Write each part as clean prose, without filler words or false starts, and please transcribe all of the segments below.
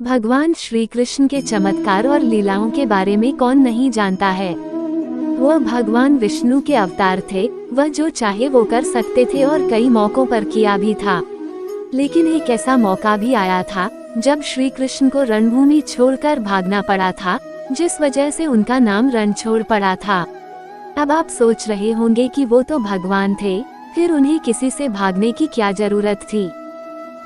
भगवान श्री कृष्ण के चमत्कार और लीलाओं के बारे में कौन नहीं जानता है। वह भगवान विष्णु के अवतार थे। वह जो चाहे वो कर सकते थे और कई मौकों पर किया भी था। लेकिन एक ऐसा मौका भी आया था जब श्री कृष्ण को रणभूमि छोड़कर भागना पड़ा था, जिस वजह से उनका नाम रणछोड़ पड़ा था। अब आप सोच रहे होंगे कि वो तो भगवान थे, फिर उन्हें किसी से भागने की क्या जरूरत थी।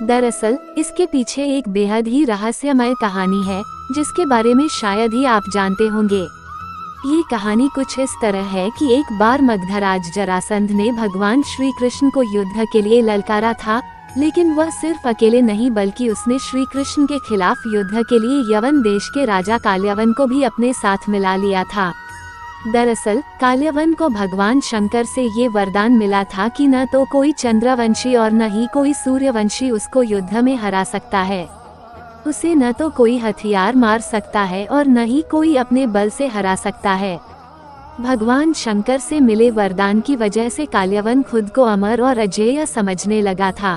दरअसल इसके पीछे एक बेहद ही रहस्यमय कहानी है, जिसके बारे में शायद ही आप जानते होंगे। ये कहानी कुछ इस तरह है कि एक बार मगधराज जरासंध ने भगवान श्री कृष्ण को युद्ध के लिए ललकारा था, लेकिन वह सिर्फ अकेले नहीं बल्कि उसने श्री कृष्ण के खिलाफ युद्ध के लिए यवन देश के राजा काल्यवन को भी अपने साथ मिला लिया था। दरअसल काल्यवन को भगवान शंकर से ये वरदान मिला था कि न तो कोई चंद्रवंशी और न ही कोई सूर्यवंशी उसको युद्ध में हरा सकता है। उसे न तो कोई हथियार मार सकता है और न ही कोई अपने बल से हरा सकता है। भगवान शंकर से मिले वरदान की वजह से काल्यवन खुद को अमर और अजेय समझने लगा था।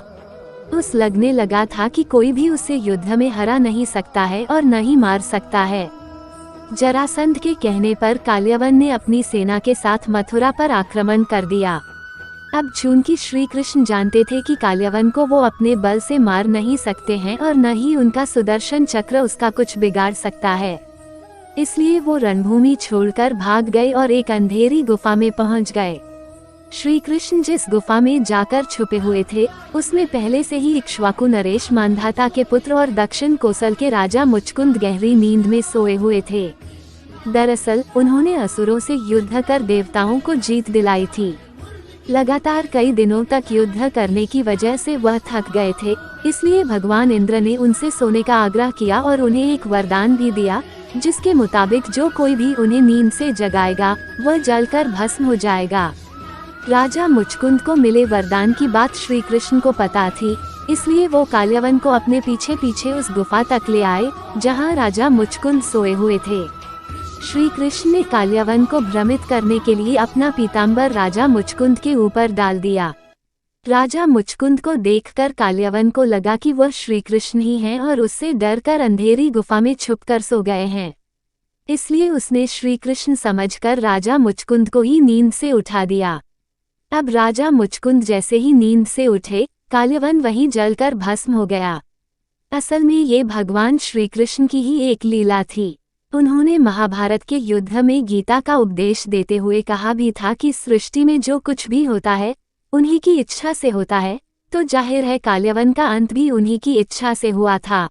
उस लगने लगा था कि कोई भी उसे युद्ध में हरा नहीं सकता है और न ही मार सकता है। जरासंध के कहने पर काल्यवन ने अपनी सेना के साथ मथुरा पर आक्रमण कर दिया। अब चूंकि श्री कृष्ण जानते थे कि काल्यवन को वो अपने बल से मार नहीं सकते हैं और न ही उनका सुदर्शन चक्र उसका कुछ बिगाड़ सकता है, इसलिए वो रणभूमि छोड़कर भाग गए और एक अंधेरी गुफा में पहुंच गए। श्री कृष्ण जिस गुफा में जाकर छुपे हुए थे, उसमें पहले से ही इक्ष्वाकु नरेश मांधाता के पुत्र और दक्षिण कोसल के राजा मुचकुंद गहरी नींद में सोए हुए थे। दरअसल उन्होंने असुरों से युद्ध कर देवताओं को जीत दिलाई थी। लगातार कई दिनों तक युद्ध करने की वजह से वह थक गए थे, इसलिए भगवान इंद्र ने उनसे सोने का आग्रह किया और उन्हें एक वरदान भी दिया, जिसके मुताबिक जो कोई भी उन्हें नींद से जगाएगा वह जलकर भस्म हो जाएगा। राजा मुचकुंद को मिले वरदान की बात श्री कृष्ण को पता थी, इसलिए वो काल्यवन को अपने पीछे पीछे उस गुफा तक ले आए जहां राजा मुचकुंद सोए हुए थे। श्री कृष्ण ने काल्यवन को भ्रमित करने के लिए अपना पीताम्बर राजा मुचकुंद के ऊपर डाल दिया। राजा मुचकुंद को देखकर काल्यवन को लगा कि वह श्री कृष्ण ही हैं और उससे डरकर अंधेरी गुफा में छुपकर सो गए हैं, इसलिए उसने श्री कृष्ण समझकर राजा मुचकुंद को ही नींद से उठा दिया। अब राजा मुचकुंद जैसे ही नींद से उठे, काल्यवन वहीं जलकर भस्म हो गया। असल में ये भगवान श्री कृष्ण की ही एक लीला थी। उन्होंने महाभारत के युद्ध में गीता का उपदेश देते हुए कहा भी था कि सृष्टि में जो कुछ भी होता है उन्हीं की इच्छा से होता है, तो जाहिर है काल्यवन का अंत भी उन्हीं की इच्छा से हुआ था।